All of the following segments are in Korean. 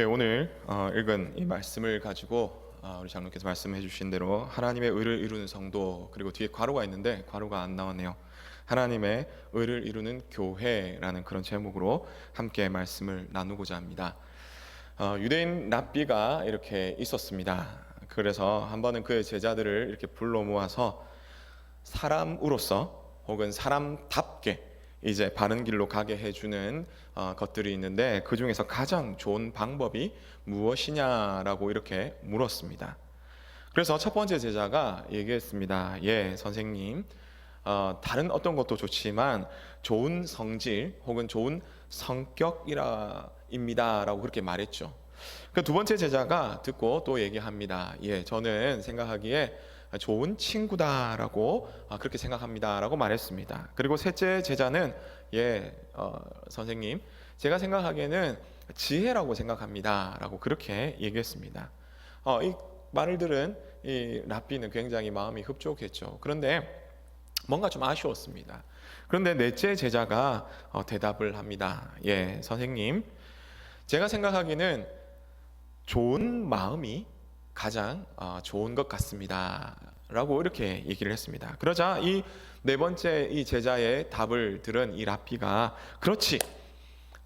오늘 읽은 이 말씀을 가지고 우리 장로께서 말씀해 주신 대로 하나님의 의를 이루는 성도, 그리고 뒤에 괄호가 있는데 괄호가 안 나왔네요. 하나님의 의를 이루는 교회라는 그런 제목으로 함께 말씀을 나누고자 합니다. 유대인 랍비가 이렇게 있었습니다. 그래서 한 번은 그의 제자들을 이렇게 불러 모아서 사람으로서 혹은 사람답게 이제 바른 길로 가게 해주는 것들이 있는데, 그 중에서 가장 좋은 방법이 무엇이냐라고 이렇게 물었습니다. 그래서 첫 번째 제자가 얘기했습니다. 선생님, 다른 어떤 것도 좋지만 좋은 성질 혹은 좋은 성격이라입니다라고 그렇게 말했죠. 그 두 번째 제자가 듣고 또 얘기합니다. 저는 생각하기에 좋은 친구다라고 그렇게 생각합니다라고 말했습니다. 그리고 셋째 제자는 선생님, 제가 생각하기에는 지혜라고 생각합니다라고 그렇게 얘기했습니다. 이 말을 들은 이 랍비는 굉장히 마음이 흡족했죠. 그런데 뭔가 좀 아쉬웠습니다. 그런데 넷째 제자가 대답을 합니다. 선생님, 제가 생각하기에는 좋은 마음이 가장 좋은 것 같습니다 라고 이렇게 얘기를 했습니다. 그러자 이 네 번째 이 제자의 답을 들은 이 랍비가, 그렇지,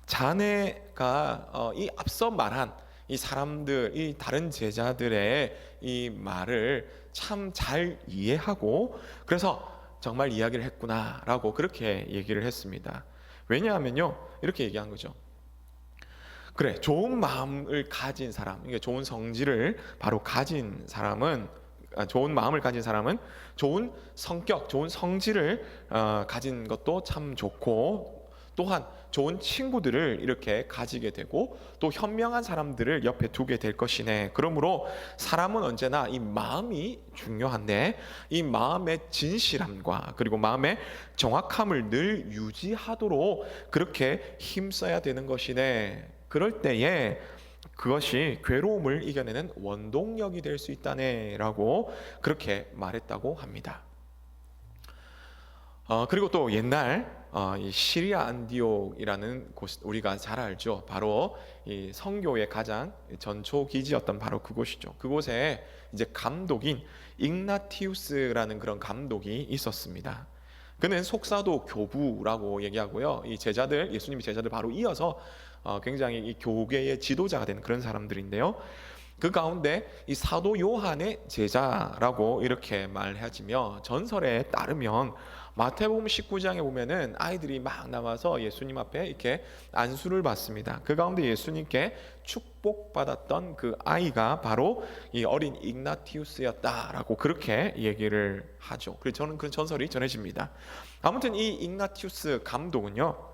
자네가 이 앞서 말한 이 사람들, 이 다른 제자들의 이 말을 참 잘 이해하고 그래서 정말 이야기를 했구나 라고 그렇게 얘기를 했습니다. 왜냐하면요, 이렇게 얘기한 거죠. 그래, 좋은 마음을 가진 사람, 이게 좋은 성질을 바로 가진 사람은, 좋은 마음을 가진 사람은 좋은 성격, 좋은 성질을 가진 것도 참 좋고, 또한 좋은 친구들을 이렇게 가지게 되고 또 현명한 사람들을 옆에 두게 될 것이네. 그러므로 사람은 언제나 이 마음이 중요한데, 이 마음의 진실함과 그리고 마음의 정확함을 늘 유지하도록 그렇게 힘써야 되는 것이네. 그럴 때에 그것이 괴로움을 이겨내는 원동력이 될 수 있다네 라고 그렇게 말했다고 합니다. 그리고 또 옛날 이 시리아 안디옥이라는 곳, 우리가 잘 알죠. 바로 이 성교의 가장 전초 기지였던 바로 그곳이죠. 그곳에 이제 감독인 ig나티우스라는 그런 감독이 있었습니다. 그는 속사도 교부라고 얘기하고요. 이 제자들, 예수님의 제자들 바로 이어서 굉장히 이 교계의 지도자가 된 그런 사람들인데요. 그 가운데 이 사도 요한의 제자라고 이렇게 말해지며, 전설에 따르면 마태복음 19장에 보면은 아이들이 막 나와서 예수님 앞에 이렇게 안수를 받습니다. 그 가운데 예수님께 축복받았던 그 아이가 바로 이 어린 ig나티우스였다라고 그렇게 얘기를 하죠. 그래서 저는 그런 전설이 전해집니다. 아무튼 이 ig나티우스 감독은요,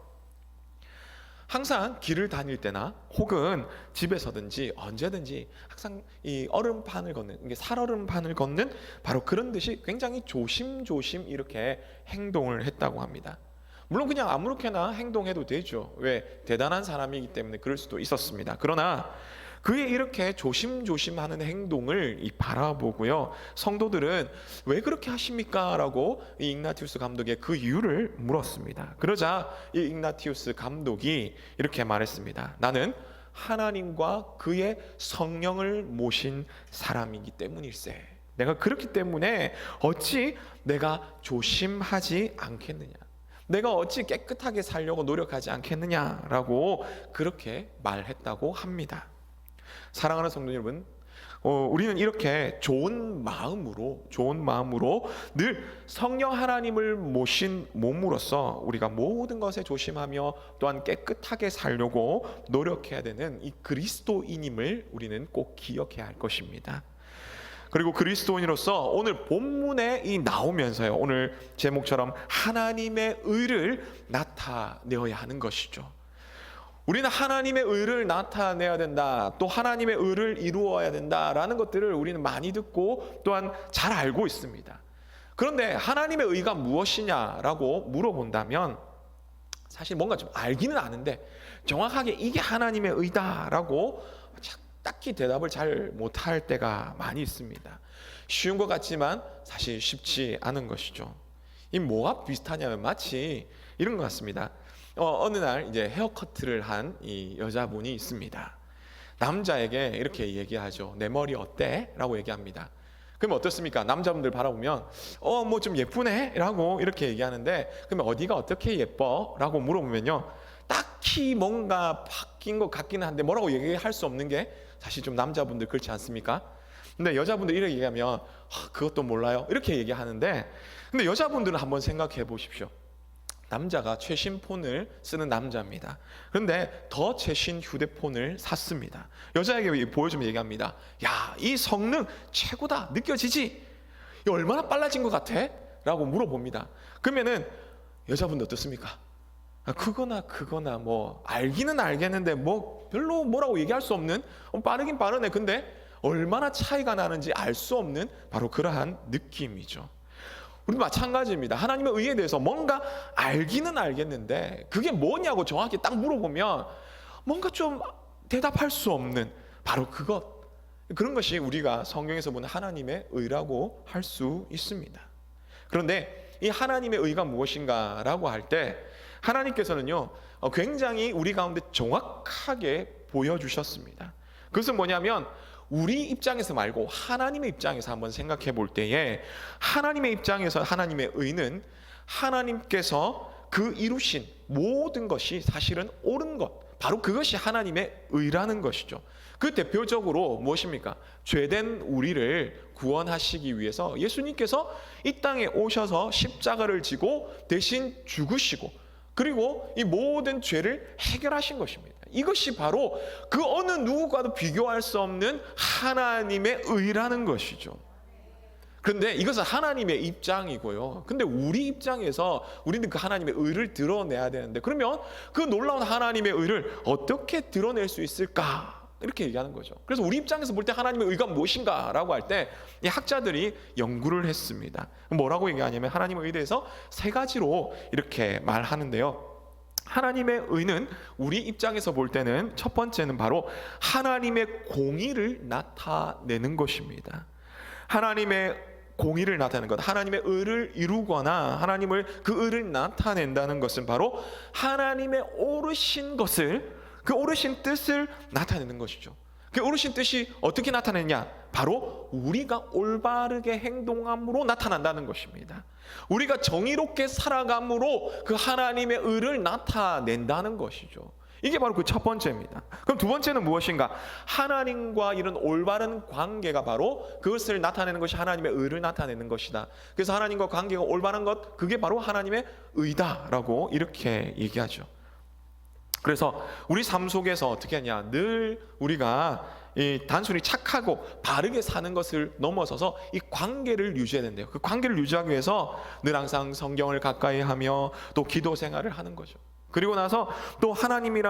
항상 길을 다닐 때나 혹은 집에서든지 언제든지 항상 이 얼음판을 걷는, 이게 살얼음판을 걷는 바로 그런 듯이 굉장히 조심조심 이렇게 행동을 했다고 합니다. 물론 그냥 아무렇게나 행동해도 되죠. 왜? 대단한 사람이기 때문에 그럴 수도 있었습니다. 그러나 그의 이렇게 조심조심하는 행동을 바라보고요, 성도들은 왜 그렇게 하십니까? 라고 이 ig나티우스 감독의 그 이유를 물었습니다. 그러자 이 ig나티우스 감독이 이렇게 말했습니다. 나는 하나님과 그의 성령을 모신 사람이기 때문일세. 내가 그렇기 때문에 어찌 내가 조심하지 않겠느냐, 내가 어찌 깨끗하게 살려고 노력하지 않겠느냐라고 그렇게 말했다고 합니다. 사랑하는 성도 여러분, 우리는 이렇게 좋은 마음으로 늘 성령 하나님을 모신 몸으로서 우리가 모든 것에 조심하며 또한 깨끗하게 살려고 노력해야 되는 이 그리스도인임을 우리는 꼭 기억해야 할 것입니다. 그리고 그리스도인으로서 오늘 본문에 나오면서요, 오늘 제목처럼 하나님의 의를 나타내어야 하는 것이죠. 우리는 하나님의 의를 나타내야 된다, 또 하나님의 의를 이루어야 된다라는 것들을 우리는 많이 듣고 또한 잘 알고 있습니다. 그런데 하나님의 의가 무엇이냐라고 물어본다면 사실 뭔가 좀 알기는 아는데 정확하게 이게 하나님의 의다라고 딱히 대답을 잘 못할 때가 많이 있습니다. 쉬운 것 같지만 사실 쉽지 않은 것이죠. 이 뭐가 비슷하냐면 마치 이런 것 같습니다. 어느 날 이제 헤어커트를 한 이 여자분이 있습니다. 남자에게 이렇게 얘기하죠. 내 머리 어때? 라고 얘기합니다. 그러면 어떻습니까? 남자분들 바라보면 뭐 좀 예쁘네? 라고 이렇게 얘기하는데, 그러면 어디가 어떻게 예뻐? 라고 물어보면요, 딱히 뭔가 바뀐 것 같기는 한데 뭐라고 얘기할 수 없는 게 사실 좀 남자분들 그렇지 않습니까? 근데 여자분들 이렇게 얘기하면 그것도 몰라요? 이렇게 얘기하는데, 근데 여자분들은 한번 생각해 보십시오. 남자가 최신 폰을 쓰는 남자입니다. 그런데 더 최신 휴대폰을 샀습니다. 여자에게 보여주면 얘기합니다. 야, 이 성능 최고다. 느껴지지? 이 얼마나 빨라진 것 같아? 라고 물어봅니다. 그러면은 여자분들 어떻습니까? 그거나 뭐 알기는 알겠는데 뭐 별로 뭐라고 얘기할 수 없는, 빠르긴 빠르네. 근데 얼마나 차이가 나는지 알 수 없는 바로 그러한 느낌이죠. 우리도 마찬가지입니다. 하나님의 의에 대해서 뭔가 알기는 알겠는데 그게 뭐냐고 정확히 딱 물어보면 뭔가 좀 대답할 수 없는 바로 그런 것이 우리가 성경에서 보는 하나님의 의라고 할 수 있습니다. 그런데 이 하나님의 의가 무엇인가라고 할 때 하나님께서는요, 굉장히 우리 가운데 정확하게 보여주셨습니다. 그것은 뭐냐면 우리 입장에서 말고 하나님의 입장에서 한번 생각해 볼 때에, 하나님의 입장에서 하나님의 의는 하나님께서 그 이루신 모든 것이 사실은 옳은 것, 바로 그것이 하나님의 의라는 것이죠. 그 대표적으로 무엇입니까? 죄된 우리를 구원하시기 위해서 예수님께서 이 땅에 오셔서 십자가를 지고 대신 죽으시고, 그리고 이 모든 죄를 해결하신 것입니다. 이것이 바로 그 어느 누구과도 비교할 수 없는 하나님의 의라는 것이죠. 그런데 이것은 하나님의 입장이고요. 근데 우리 입장에서 우리는 그 하나님의 의를 드러내야 되는데, 그러면 그 놀라운 하나님의 의를 어떻게 드러낼 수 있을까? 이렇게 얘기하는 거죠. 그래서 우리 입장에서 볼 때 하나님의 의가 무엇인가 라고 할 때 이 학자들이 연구를 했습니다. 뭐라고 얘기하냐면 하나님의 의에 대해서 세 가지로 이렇게 말하는데요. 하나님의 의는 우리 입장에서 볼 때는 첫 번째는 바로 하나님의 공의를 나타내는 것입니다. 하나님의 공의를 나타내는 것, 하나님의 의를 이루거나 그 의를 나타낸다는 것은 바로 하나님의 오르신 것을, 그 오르신 뜻을 나타내는 것이죠. 그 오르신 뜻이 어떻게 나타내냐? 바로 우리가 올바르게 행동함으로 나타난다는 것입니다. 우리가 정의롭게 살아감으로 그 하나님의 의를 나타낸다는 것이죠. 이게 바로 그 첫 번째입니다. 그럼 두 번째는 무엇인가? 하나님과 이런 올바른 관계가 바로 그것을 나타내는 것이 하나님의 의를 나타내는 것이다. 그래서 하나님과 관계가 올바른 것, 그게 바로 하나님의 의다라고 이렇게 얘기하죠. 그래서 우리 삶 속에서 어떻게 하냐? 늘 우리가 단순히 착하고 바르게 사는 것을 넘어서서 이 관계를 유지해야 된대요. 그 관계를 유지하기 위해서 늘 항상 성경을 가까이 하며 또 기도 생활을 하는 거죠. 그리고 나서 또 하나님이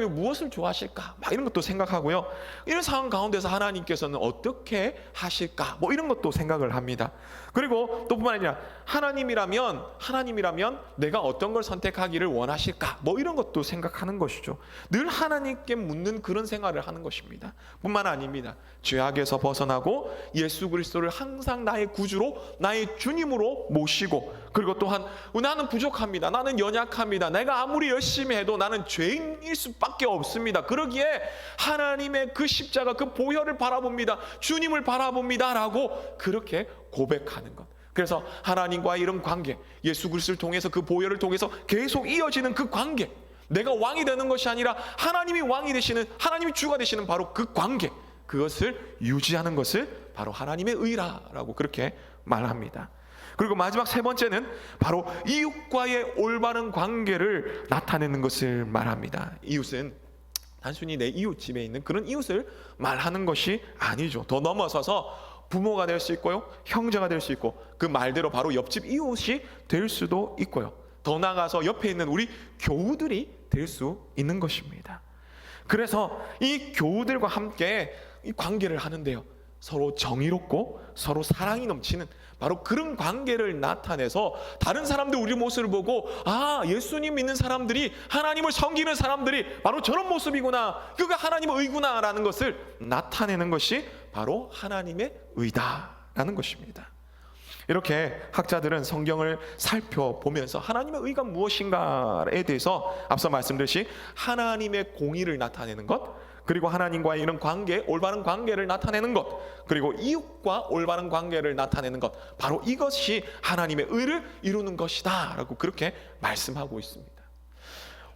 무엇을 좋아하실까? 막 이런 것도 생각하고요. 이런 상황 가운데서 하나님께서는 어떻게 하실까? 뭐 이런 것도 생각을 합니다. 그리고 또 뿐만 아니라 하나님이라면 내가 어떤 걸 선택하기를 원하실까? 뭐 이런 것도 생각하는 것이죠. 늘 하나님께 묻는 그런 생활을 하는 것입니다. 뿐만 아닙니다. 죄악에서 벗어나고 예수 그리스도를 항상 나의 구주로, 나의 주님으로 모시고, 그리고 또한 나는 부족합니다. 나는 연약합니다. 내가 아무리 열심히 해도 나는 죄인일 수밖에 없습니다. 그러기에 하나님의 그 십자가, 그 보혈을 바라봅니다. 주님을 바라봅니다. 라고 그렇게 고백하는 것. 그래서 하나님과 이런 관계, 예수 그리스도를 통해서 그 보혈을 통해서 계속 이어지는 그 관계, 내가 왕이 되는 것이 아니라 하나님이 왕이 되시는, 하나님이 주가 되시는 바로 그 관계, 그것을 유지하는 것을 바로 하나님의 의라고 그렇게 말합니다. 그리고 마지막 세 번째는 바로 이웃과의 올바른 관계를 나타내는 것을 말합니다. 이웃은 단순히 내 이웃 집에 있는 그런 이웃을 말하는 것이 아니죠. 더 넘어서서 부모가 될 수 있고요, 형제가 될 수 있고, 그 말대로 바로 옆집 이웃이 될 수도 있고요. 더 나아가서 옆에 있는 우리 교우들이 될 수 있는 것입니다. 그래서 이 교우들과 함께 이 관계를 하는데요, 서로 정의롭고 서로 사랑이 넘치는 바로 그런 관계를 나타내서 다른 사람들 우리 모습을 보고, 아, 예수님 믿는 사람들이, 하나님을 섬기는 사람들이 바로 저런 모습이구나, 그가 하나님의 의구나 라는 것을 나타내는 것이 바로 하나님의 의다라는 것입니다. 이렇게 학자들은 성경을 살펴보면서 하나님의 의가 무엇인가에 대해서 앞서 말씀드렸듯이 하나님의 공의를 나타내는 것, 그리고 하나님과의 이런 관계, 올바른 관계를 나타내는 것, 그리고 이웃과 올바른 관계를 나타내는 것, 바로 이것이 하나님의 의를 이루는 것이다 라고 그렇게 말씀하고 있습니다.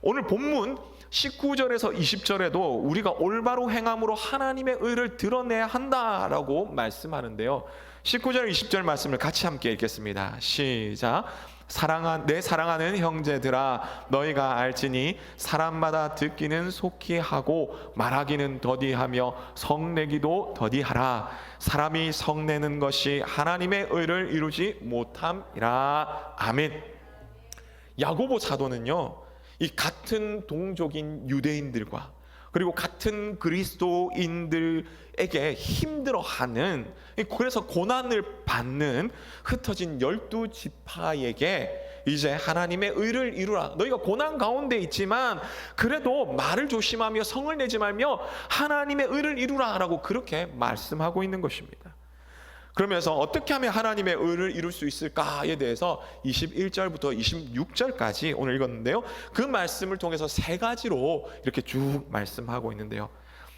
오늘 본문 19절에서 20절에도 우리가 올바로 행함으로 하나님의 의를 드러내야 한다라고 말씀하는데요. 19절 20절 말씀을 같이 함께 읽겠습니다. 시작. 내 사랑하는 형제들아, 너희가 알지니 사람마다 듣기는 속히 하고 말하기는 더디하며 성내기도 더디하라. 사람이 성내는 것이 하나님의 의를 이루지 못함이라. 아멘. 야고보 사도는요, 이 같은 동족인 유대인들과 그리고 같은 그리스도인들에게 힘들어하는, 그래서 고난을 받는 흩어진 12지파에게 이제 하나님의 의를 이루라. 너희가 고난 가운데 있지만 그래도 말을 조심하며 성을 내지 말며 하나님의 의를 이루라 라고 그렇게 말씀하고 있는 것입니다. 그러면서 어떻게 하면 하나님의 의를 이룰 수 있을까에 대해서 21절부터 26절까지 오늘 읽었는데요, 그 말씀을 통해서 세 가지로 이렇게 쭉 말씀하고 있는데요,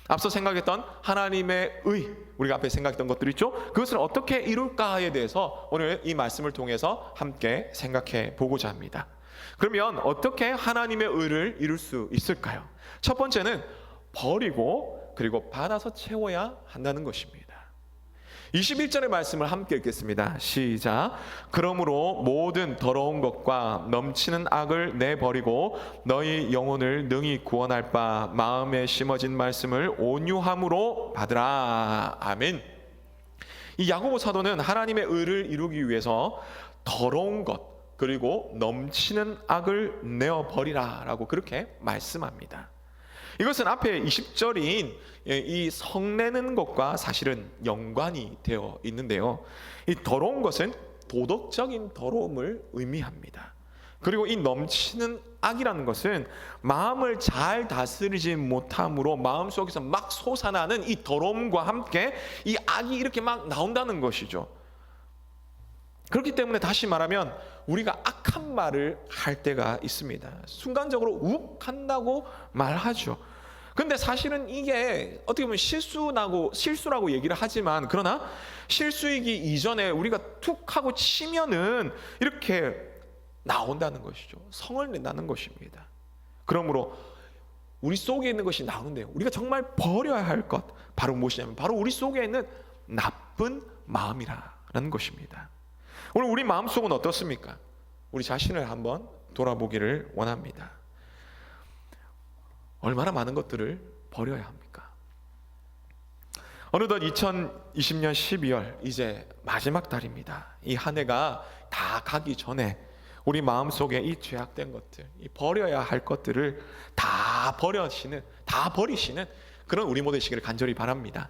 앞서 생각했던 하나님의 의, 우리가 앞에 생각했던 것들 있죠, 그것을 어떻게 이룰까에 대해서 오늘 이 말씀을 통해서 함께 생각해 보고자 합니다. 그러면 어떻게 하나님의 의를 이룰 수 있을까요? 첫 번째는 버리고 그리고 받아서 채워야 한다는 것입니다. 21절의 말씀을 함께 읽겠습니다. 시작. 그러므로 모든 더러운 것과 넘치는 악을 내버리고 너희 영혼을 능히 구원할 바 마음에 심어진 말씀을 온유함으로 받으라. 아멘. 이 야고보 사도는 하나님의 의를 이루기 위해서 더러운 것 그리고 넘치는 악을 내어버리라 라고 그렇게 말씀합니다. 이것은 앞에 20절인 이 성내는 것과 사실은 연관이 되어 있는데요, 이 더러운 것은 도덕적인 더러움을 의미합니다. 그리고 이 넘치는 악이라는 것은 마음을 잘 다스리지 못함으로 마음속에서 막 솟아나는 이 더러움과 함께 이 악이 이렇게 막 나온다는 것이죠. 그렇기 때문에 다시 말하면 우리가 악한 말을 할 때가 있습니다. 순간적으로 욱한다고 말하죠. 근데 사실은 이게 어떻게 보면 실수라고 얘기를 하지만, 그러나 실수이기 이전에 우리가 툭 하고 치면은 이렇게 나온다는 것이죠. 성을 낸다는 것입니다. 그러므로 우리 속에 있는 것이 나오는데요, 우리가 정말 버려야 할 것 바로 무엇이냐면 바로 우리 속에 있는 나쁜 마음이라는 것입니다. 오늘 우리 마음속은 어떻습니까? 우리 자신을 한번 돌아보기를 원합니다. 얼마나 많은 것들을 버려야 합니까? 어느덧 2020년 12월 이제 마지막 달입니다. 이 한 해가 다 가기 전에 우리 마음속에 이 죄악된 것들, 이 버려야 할 것들을 다 버리시는 그런 우리 모두 되시기를 간절히 바랍니다.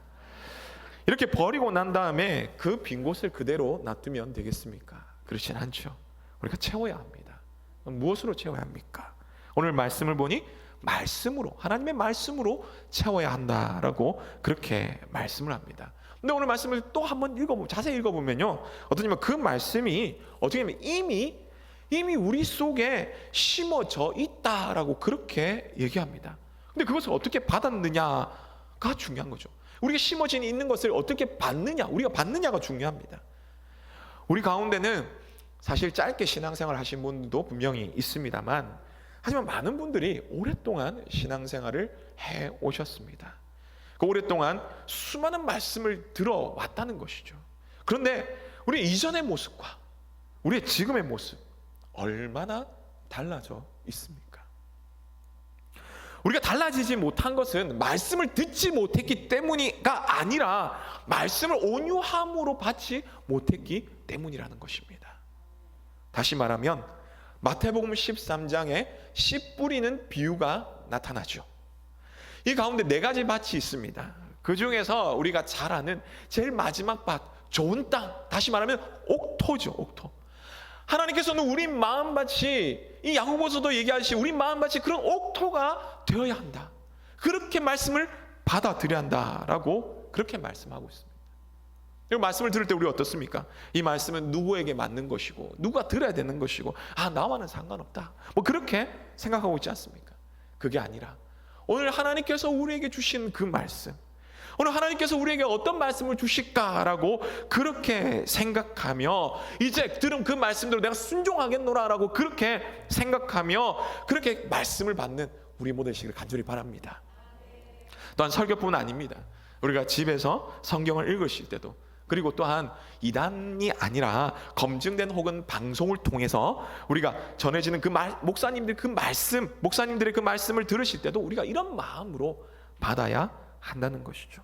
이렇게 버리고 난 다음에 그 빈 곳을 그대로 놔두면 되겠습니까? 그렇진 않죠. 우리가 채워야 합니다. 무엇으로 채워야 합니까? 오늘 말씀을 보니 말씀으로, 하나님의 말씀으로 채워야 한다라고 그렇게 말씀을 합니다. 근데 오늘 말씀을 또 한번 자세히 읽어보면요, 어떠냐면 그 말씀이 어떻게 보면 이미 우리 속에 심어져 있다라고 그렇게 얘기합니다. 근데 그것을 어떻게 받았느냐가 중요한 거죠. 우리가 심어져 있는 것을 어떻게 받느냐, 우리가 받느냐가 중요합니다. 우리 가운데는 사실 짧게 신앙생활 하신 분도 분명히 있습니다만, 하지만 많은 분들이 오랫동안 신앙생활을 해 오셨습니다. 그 오랫동안 수많은 말씀을 들어왔다는 것이죠. 그런데 우리 이전의 모습과 우리의 지금의 모습 얼마나 달라져 있습니까? 우리가 달라지지 못한 것은 말씀을 듣지 못했기 때문이가 아니라 말씀을 온유함으로 받지 못했기 때문이라는 것입니다. 다시 말하면 마태복음 13장에 씨 뿌리는 비유가 나타나죠. 이 가운데 4가지 밭이 있습니다. 그 중에서 우리가 잘 아는 제일 마지막 밭, 좋은 땅, 다시 말하면 옥토죠. 옥토. 하나님께서는 우리 마음밭이, 이 야고보서도 얘기하듯이 우리 마음밭이 그런 옥토가 되어야 한다, 그렇게 말씀을 받아들여야 한다라고 그렇게 말씀하고 있습니다. 이 말씀을 들을 때 우리 어떻습니까? 이 말씀은 누구에게 맞는 것이고 누가 들어야 되는 것이고 나와는 상관없다, 뭐 그렇게 생각하고 있지 않습니까? 그게 아니라 오늘 하나님께서 우리에게 주신 그 말씀, 오늘 하나님께서 우리에게 어떤 말씀을 주실까라고 그렇게 생각하며 이제 들은 그 말씀대로 내가 순종하겠노라라고 그렇게 생각하며 그렇게 말씀을 받는 우리 모두 되시기를 간절히 바랍니다. 또한 설교뿐 아닙니다. 우리가 집에서 성경을 읽으실 때도, 그리고 또한 이단이 아니라 검증된 혹은 방송을 통해서 우리가 전해지는 그 목사님들의 그 말씀을 들으실 때도 우리가 이런 마음으로 받아야 한다는 것이죠.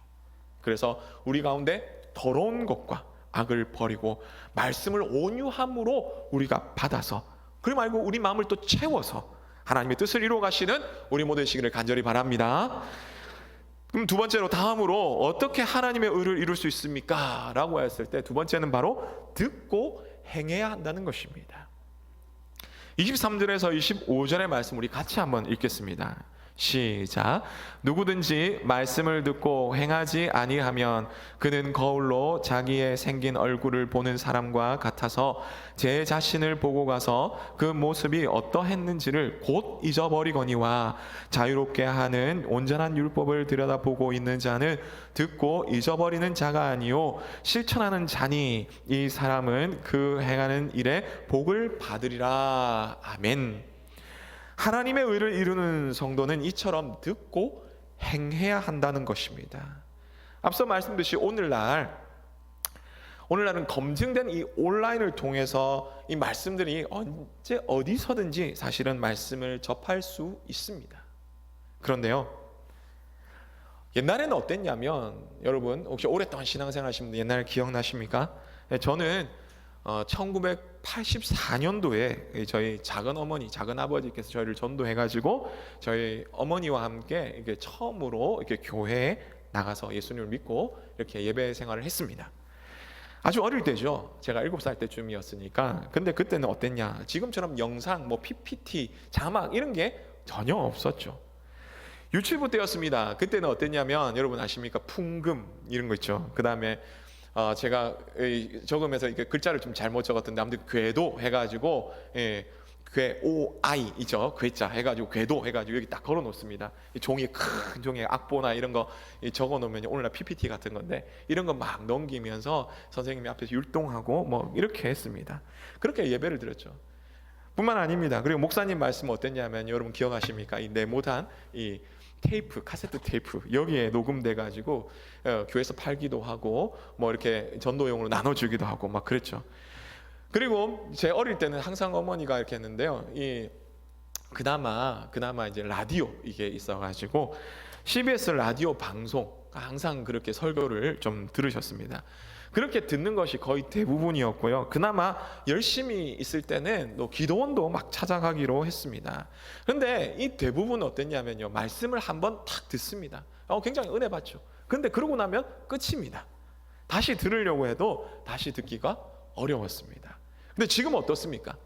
그래서 우리 가운데 더러운 것과 악을 버리고 말씀을 온유함으로 우리가 받아서, 그리 말고 우리 마음을 또 채워서 하나님의 뜻을 이루어 가시는 우리 모두 되시기를 간절히 바랍니다. 그럼 두 번째로, 다음으로 어떻게 하나님의 의를 이룰 수 있습니까? 라고 했을 때 두 번째는 바로 듣고 행해야 한다는 것입니다. 23절에서 25절의 말씀 우리 같이 한번 읽겠습니다. 시작. 누구든지 말씀을 듣고 행하지 아니하면 그는 거울로 자기의 생긴 얼굴을 보는 사람과 같아서 제 자신을 보고 가서 그 모습이 어떠했는지를 곧 잊어버리거니와, 자유롭게 하는 온전한 율법을 들여다보고 있는 자는 듣고 잊어버리는 자가 아니요 실천하는 자니 이 사람은 그 행하는 일에 복을 받으리라. 아멘. 하나님의 의를 이루는 성도는 이처럼 듣고 행해야 한다는 것입니다. 앞서 말씀드렸듯이 오늘날은 검증된 이 온라인을 통해서 이 말씀들이 언제 어디서든지 사실은 말씀을 접할 수 있습니다. 그런데요, 옛날에는 어땠냐면, 여러분 혹시 오랫동안 신앙생활 하신 분들 옛날 기억나십니까? 저는 1984년도에 저희 작은 아버지께서 저희를 전도해가지고 저희 어머니와 함께 이게 처음으로 이렇게 교회에 나가서 예수님을 믿고 이렇게 예배 생활을 했습니다. 아주 어릴 때죠. 제가 7살 때쯤이었으니까. 근데 그때는 어땠냐? 지금처럼 영상, PPT, 자막 이런 게 전혀 없었죠. 유치부 때였습니다. 그때는 어땠냐면, 여러분 아십니까? 풍금 이런 거 있죠. 그 다음에 제가 적으면서 이렇게 글자를 좀 잘못 적었던데 아무튼 궤도 해가지고, 궤오아이 있죠. 궤자 해가지고 궤도 해가지고 여기 딱 걸어 놓습니다. 종이, 큰 종이에 악보나 이런 거 적어 놓으면 오늘날 PPT 같은 건데 이런 거 막 넘기면서 선생님이 앞에서 율동하고 이렇게 했습니다. 그렇게 예배를 드렸죠. 뿐만 아닙니다. 그리고 목사님 말씀 어땠냐면, 여러분 기억하십니까? 이 네모단 이 테이프, 카세트 테이프 여기에 녹음돼 가지고 교회에서 팔기도 하고 이렇게 전도용으로 나눠주기도 하고 막 그랬죠. 그리고 제 어릴 때는 항상 어머니가 이렇게 했는데요, 그나마 이제 라디오 이게 있어가지고 CBS 라디오 방송 항상 그렇게 설교를 좀 들으셨습니다. 그렇게 듣는 것이 거의 대부분이었고요. 그나마 열심히 있을 때는 또 기도원도 막 찾아가기로 했습니다. 그런데 이 대부분 어땠냐면요, 말씀을 한번 탁 듣습니다. 굉장히 은혜 받죠. 그런데 그러고 나면 끝입니다. 다시 들으려고 해도 다시 듣기가 어려웠습니다. 근데 지금 어떻습니까?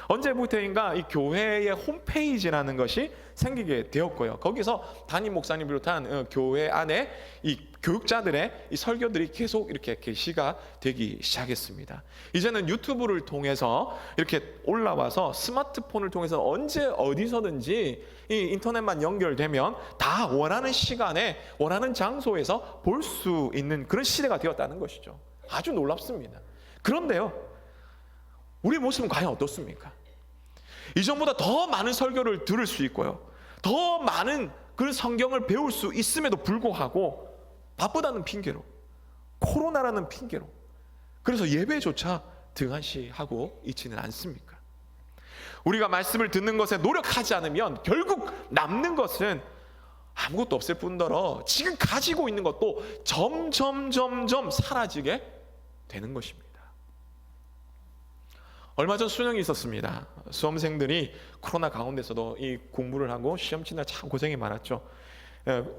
언제부터인가 이 교회의 홈페이지라는 것이 생기게 되었고요. 거기서 담임 목사님 비롯한 교회 안에 이 교육자들의 이 설교들이 계속 이렇게 게시가 되기 시작했습니다. 이제는 유튜브를 통해서 이렇게 올라와서 스마트폰을 통해서 언제 어디서든지 이 인터넷만 연결되면 다 원하는 시간에 원하는 장소에서 볼 수 있는 그런 시대가 되었다는 것이죠. 아주 놀랍습니다. 그런데요, 우리 모습은 과연 어떻습니까? 이전보다 더 많은 설교를 들을 수 있고요, 더 많은 그 성경을 배울 수 있음에도 불구하고 바쁘다는 핑계로, 코로나라는 핑계로, 그래서 예배조차 등한시하고 있지는 않습니까? 우리가 말씀을 듣는 것에 노력하지 않으면 결국 남는 것은 아무것도 없을 뿐더러 지금 가지고 있는 것도 점점 사라지게 되는 것입니다. 얼마 전 수능이 있었습니다. 수험생들이 코로나 가운데서도 이 공부를 하고 시험 치느라 참 고생이 많았죠.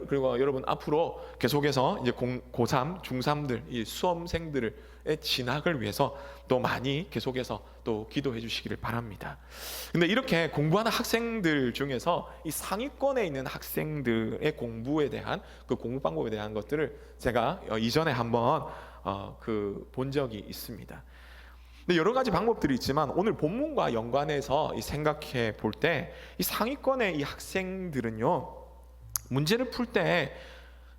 그리고 여러분 앞으로 계속해서 이제 고3, 중3들 이 수험생들의 진학을 위해서 또 많이 계속해서 또 기도해 주시기를 바랍니다. 근데 이렇게 공부하는 학생들 중에서 이 상위권에 있는 학생들의 공부에 대한 그 공부 방법에 대한 것들을 제가 이전에 한번 본 적이 있습니다. 근데 여러 가지 방법들이 있지만 오늘 본문과 연관해서 생각해 볼 때 이 상위권의 이 학생들은요, 문제를 풀 때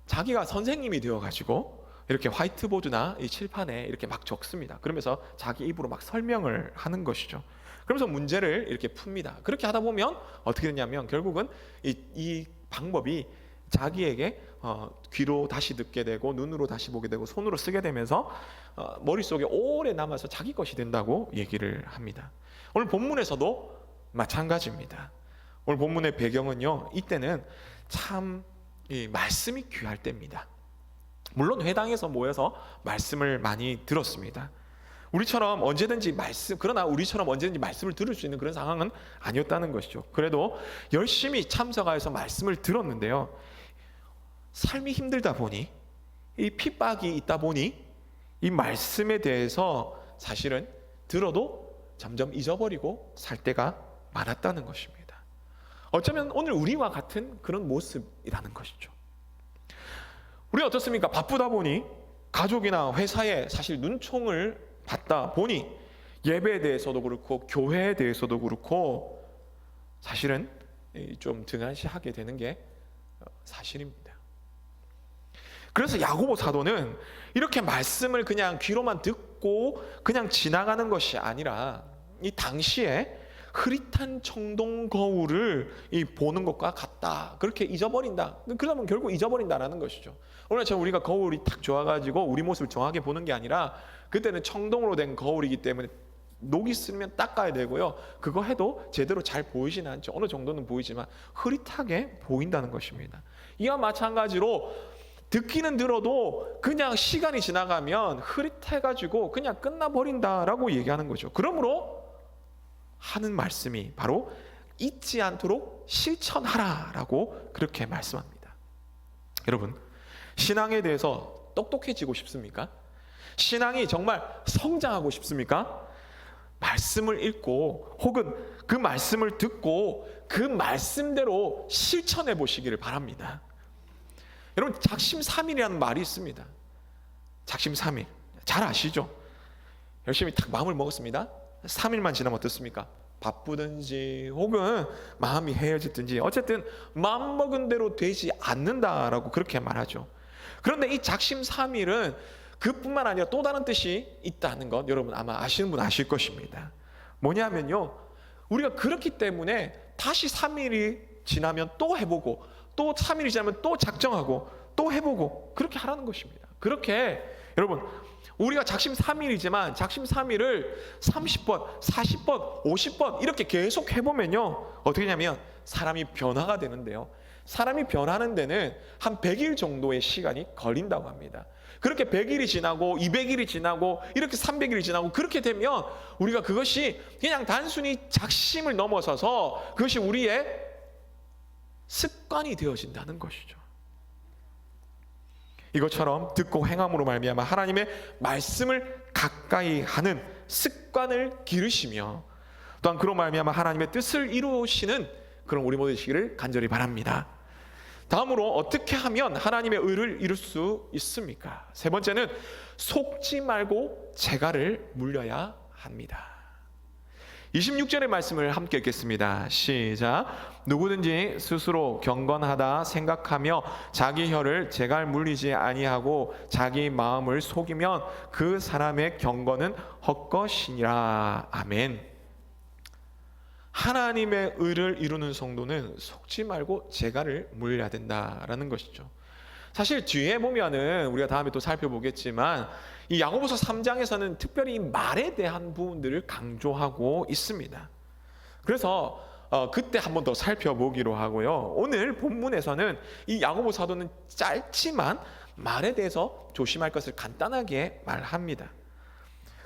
자기가 선생님이 되어가지고 이렇게 화이트보드나 이 칠판에 이렇게 막 적습니다. 그러면서 자기 입으로 막 설명을 하는 것이죠. 그러면서 문제를 이렇게 풉니다. 그렇게 하다 보면 어떻게 되냐면 결국은 이 방법이 자기에게 귀로 다시 듣게 되고 눈으로 다시 보게 되고 손으로 쓰게 되면서 머릿속에 오래 남아서 자기 것이 된다고 얘기를 합니다. 오늘 본문에서도 마찬가지입니다. 오늘 본문의 배경은요, 이때는 참 이 말씀이 귀할 때입니다. 물론 회당에서 모여서 말씀을 많이 들었습니다. 우리처럼 언제든지 말씀을 들을 수 있는 그런 상황은 아니었다는 것이죠. 그래도 열심히 참석하여서 말씀을 들었는데요, 삶이 힘들다 보니, 이 핍박이 있다 보니 이 말씀에 대해서 사실은 들어도 점점 잊어버리고 살 때가 많았다는 것입니다. 어쩌면 오늘 우리와 같은 그런 모습이라는 것이죠. 우리 어떻습니까? 바쁘다 보니 가족이나 회사에 사실 눈총을 받다 보니 예배에 대해서도 그렇고 교회에 대해서도 그렇고 사실은 좀 등한시하게 되는 게 사실입니다. 그래서 야고보 사도는 이렇게 말씀을 그냥 귀로만 듣고 그냥 지나가는 것이 아니라 이 당시에 흐릿한 청동 거울을 보는 것과 같다, 그렇게 잊어버린다. 그러면 결국 잊어버린다라는 것이죠. 오늘처럼 우리가 거울이 딱 좋아가지고 우리 모습을 정확하게 보는 게 아니라 그때는 청동으로 된 거울이기 때문에 녹이 슬면 닦아야 되고요, 그거 해도 제대로 잘 보이지는 않죠. 어느 정도는 보이지만 흐릿하게 보인다는 것입니다. 이와 마찬가지로 듣기는 들어도 그냥 시간이 지나가면 흐릿해가지고 그냥 끝나버린다라고 얘기하는 거죠. 그러므로 하는 말씀이 바로 잊지 않도록 실천하라라고 그렇게 말씀합니다. 여러분, 신앙에 대해서 똑똑해지고 싶습니까? 신앙이 정말 성장하고 싶습니까? 말씀을 읽고 혹은 그 말씀을 듣고 그 말씀대로 실천해 보시기를 바랍니다. 여러분, 작심삼일이라는 말이 있습니다. 작심삼일 잘 아시죠? 열심히 딱 마음을 먹었습니다. 3일만 지나면 어떻습니까? 바쁘든지 혹은 마음이 헤어졌든지 어쨌든 마음먹은 대로 되지 않는다라고 그렇게 말하죠. 그런데 이 작심삼일은 그뿐만 아니라 또 다른 뜻이 있다는 것 여러분 아마 아시는 분 아실 것입니다. 뭐냐면요, 우리가 그렇기 때문에 다시 3일이 지나면 또 해보고 또 3일이 지나면 또 작정하고 또 해보고 그렇게 하라는 것입니다. 그렇게 여러분, 우리가 작심 3일이지만 작심 3일을 30번, 40번, 50번 이렇게 계속 해보면요, 어떻게 하냐면 사람이 변화가 되는데요, 사람이 변하는 데는 한 100일 정도의 시간이 걸린다고 합니다. 그렇게 100일이 지나고 200일이 지나고 이렇게 300일이 지나고 그렇게 되면 우리가 그것이 그냥 단순히 작심을 넘어서서 그것이 우리의 습관이 되어진다는 것이죠. 이것처럼 듣고 행함으로 말미암아 하나님의 말씀을 가까이 하는 습관을 기르시며 또한 그로 말미암아 하나님의 뜻을 이루시는 그런 우리 모두 되시기를 간절히 바랍니다. 다음으로 어떻게 하면 하나님의 의를 이룰 수 있습니까? 세 번째는 속지 말고 재갈을 물려야 합니다. 26절의 말씀을 함께 읽겠습니다. 시작. 누구든지 스스로 경건하다 생각하며 자기 혀를 재갈 물리지 아니하고 자기 마음을 속이면 그 사람의 경건은 헛것이니라. 아멘. 하나님의 의를 이루는 성도는 속지 말고 재갈을 물려야 된다라는 것이죠. 사실 뒤에 보면은 우리가 다음에 또 살펴보겠지만 이 야고보서 3장에서는 특별히 말에 대한 부분들을 강조하고 있습니다. 그래서 그때 한 번 더 살펴보기로 하고요. 오늘 본문에서는 이 야고보 사도는 짧지만 말에 대해서 조심할 것을 간단하게 말합니다.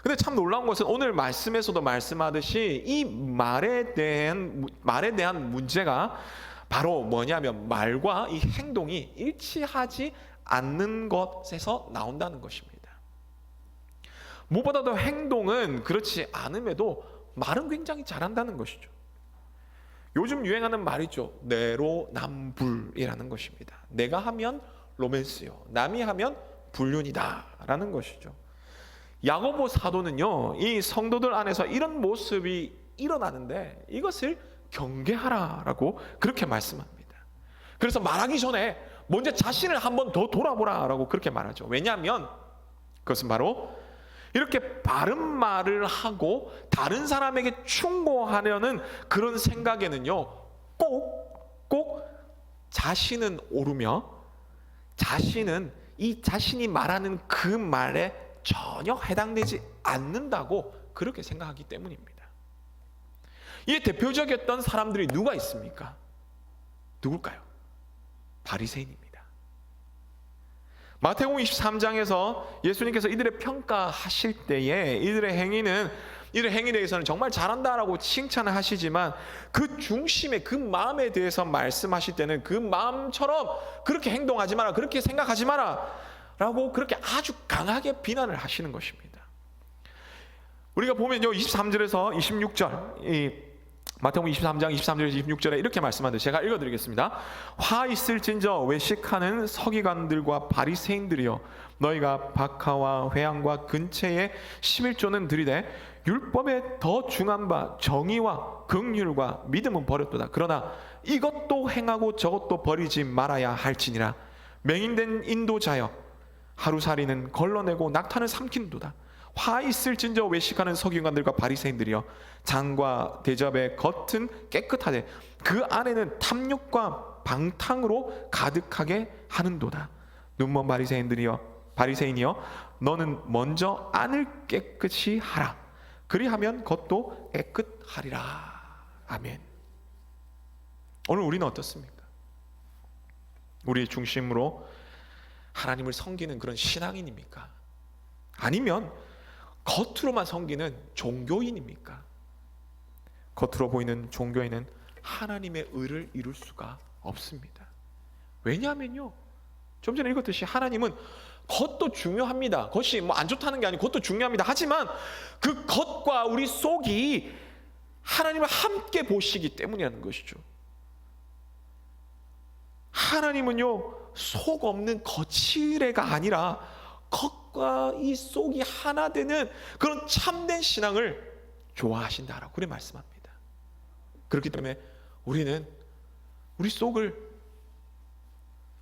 근데 참 놀라운 것은 오늘 말씀에서도 말씀하듯이 이 말에 대한 문제가 바로 뭐냐면 말과 이 행동이 일치하지 않는 것에서 나온다는 것입니다. 무엇보다도 행동은 그렇지 않음에도 말은 굉장히 잘한다는 것이죠. 요즘 유행하는 말이죠. 내로남불이라는 것입니다. 내가 하면 로맨스요, 남이 하면 불륜이다 라는 것이죠. 야고보 사도는요, 이 성도들 안에서 이런 모습이 일어나는데 이것을 경계하라라고 그렇게 말씀합니다. 그래서 말하기 전에 먼저 자신을 한번 더 돌아보라라고 그렇게 말하죠. 왜냐하면 그것은 바로 이렇게 바른 말을 하고 다른 사람에게 충고하려는 그런 생각에는요, 꼭 자신은 옳으며 자신은 이 자신이 말하는 그 말에 전혀 해당되지 않는다고 그렇게 생각하기 때문입니다. 이 대표적이었던 사람들이 누가 있습니까? 누굴까요? 바리새인입니다. 마태복음 23장에서 예수님께서 이들의 평가하실 때에 이들의 행위에 대해서는 정말 잘한다라고 칭찬을 하시지만 그 중심에 그 마음에 대해서 말씀하실 때는 그 마음처럼 그렇게 행동하지 마라, 그렇게 생각하지 마라 라고 그렇게 아주 강하게 비난을 하시는 것입니다. 우리가 보면요, 23절에서 26절, 마태복음 23장 23절에서 26절에 이렇게 말씀하는데 제가 읽어드리겠습니다. 화 있을진저 외식하는 서기관들과 바리새인들이여, 너희가 박하와 회양과 근체에 11조는 들이되 율법에 더 중한 바 정의와 긍휼과 믿음은 버렸도다. 그러나 이것도 행하고 저것도 버리지 말아야 할지니라. 맹인된 인도자여, 하루살이는 걸러내고 낙타는 삼키는도다. 화 있을진저 외식하는 서기관들과 바리새인들이여, 장과 대접의 겉은 깨끗하되 그 안에는 탐욕과 방탕으로 가득하게 하는도다. 눈먼 바리새인이여, 너는 먼저 안을 깨끗이 하라. 그리하면 겉도 깨끗하리라. 아멘. 오늘 우리는 어떻습니까? 우리의 중심으로 하나님을 섬기는 그런 신앙인입니까? 아니면 겉으로만 섬기는 종교인입니까? 겉으로 보이는 종교인은 하나님의 의를 이룰 수가 없습니다. 왜냐하면요, 좀 전에 읽었듯이 하나님은 겉도 중요합니다. 겉이 뭐 안 좋다는 게 아니고 겉도 중요합니다. 하지만 그 겉과 우리 속이 하나님을 함께 보시기 때문이라는 것이죠. 하나님은요, 속 없는 거칠애가 아니라 겉과 이 속이 하나 되는 그런 참된 신앙을 좋아하신다라고 그렇게 말씀합니다. 그렇기 때문에 우리는 우리 속을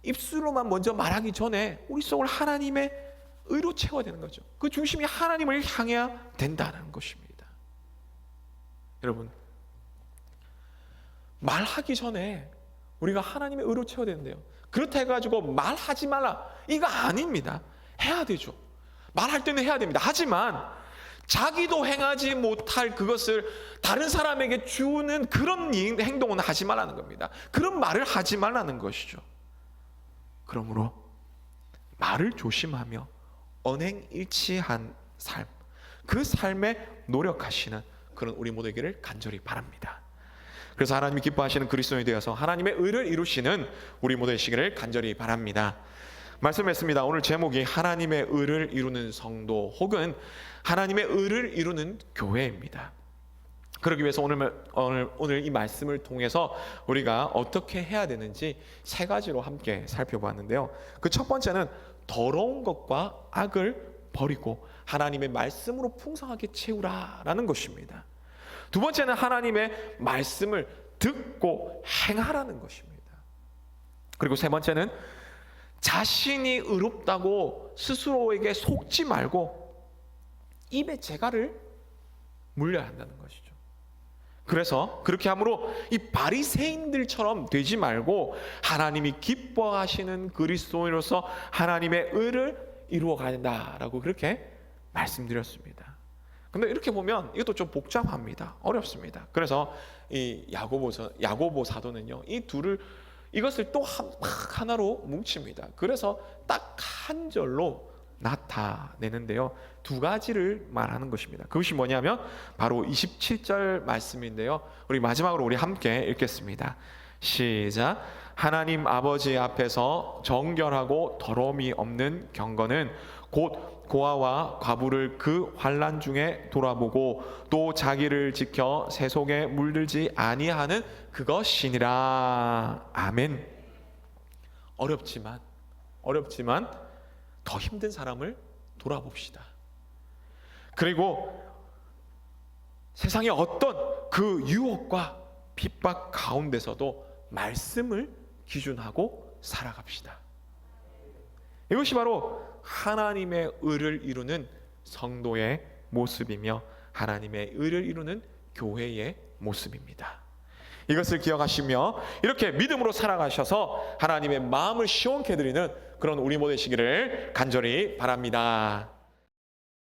입술로만 먼저 말하기 전에 우리 속을 하나님의 의로 채워야 되는 거죠. 그 중심이 하나님을 향해야 된다는 것입니다. 여러분, 말하기 전에 우리가 하나님의 의로 채워야 되는데요, 그렇다 해가지고 말하지 말라, 이거 아닙니다. 해야 되죠. 말할 때는 해야 됩니다. 하지만 자기도 행하지 못할 그것을 다른 사람에게 주는 그런 행동은 하지 말라는 겁니다. 그런 말을 하지 말라는 것이죠. 그러므로 말을 조심하며 언행일치한 삶, 그 삶에 노력하시는 그런 우리 모두에게를 간절히 바랍니다. 그래서 하나님이 기뻐하시는 그리스도인이 되어서 하나님의 의를 이루시는 우리 모두 되시기를 간절히 바랍니다. 말씀했습니다. 오늘 제목이 하나님의 의를 이루는 성도 혹은 하나님의 의를 이루는 교회입니다. 그러기 위해서 오늘 이 말씀을 통해서 우리가 어떻게 해야 되는지 세 가지로 함께 살펴보았는데요. 그 첫 번째는 더러운 것과 악을 버리고 하나님의 말씀으로 풍성하게 채우라라는 것입니다. 두 번째는 하나님의 말씀을 듣고 행하라는 것입니다. 그리고 세 번째는 자신이 의롭다고 스스로에게 속지 말고 입에 재갈을 물려야 한다는 것이죠. 그래서 그렇게 함으로 이 바리새인들처럼 되지 말고 하나님이 기뻐하시는 그리스도인으로서 하나님의 의를 이루어가야 된다라고 그렇게 말씀드렸습니다. 근데 이렇게 보면 이것도 좀 복잡합니다. 어렵습니다. 그래서 이 야고보 사도는요, 이것을 또 하나로 뭉칩니다. 그래서 딱 한 절로 나타내는데요, 두 가지를 말하는 것입니다. 그것이 뭐냐면 바로 27절 말씀인데요, 우리 마지막으로 우리 함께 읽겠습니다. 시작. 하나님 아버지 앞에서 정결하고 더러움이 없는 경건은 곧 고아와 과부를 그 환난 중에 돌아보고 또 자기를 지켜 세속에 물들지 아니하는 그것이니라. 아멘. 어렵지만 더 힘든 사람을 돌아봅시다. 그리고 세상의 어떤 그 유혹과 핍박 가운데서도 말씀을 기준하고 살아갑시다. 이것이 바로 하나님의 의를 이루는 성도의 모습이며 하나님의 의를 이루는 교회의 모습입니다. 이것을 기억하시며 이렇게 믿음으로 살아가셔서 하나님의 마음을 시원케 해드리는 그런 우리 모두 되시기를 간절히 바랍니다.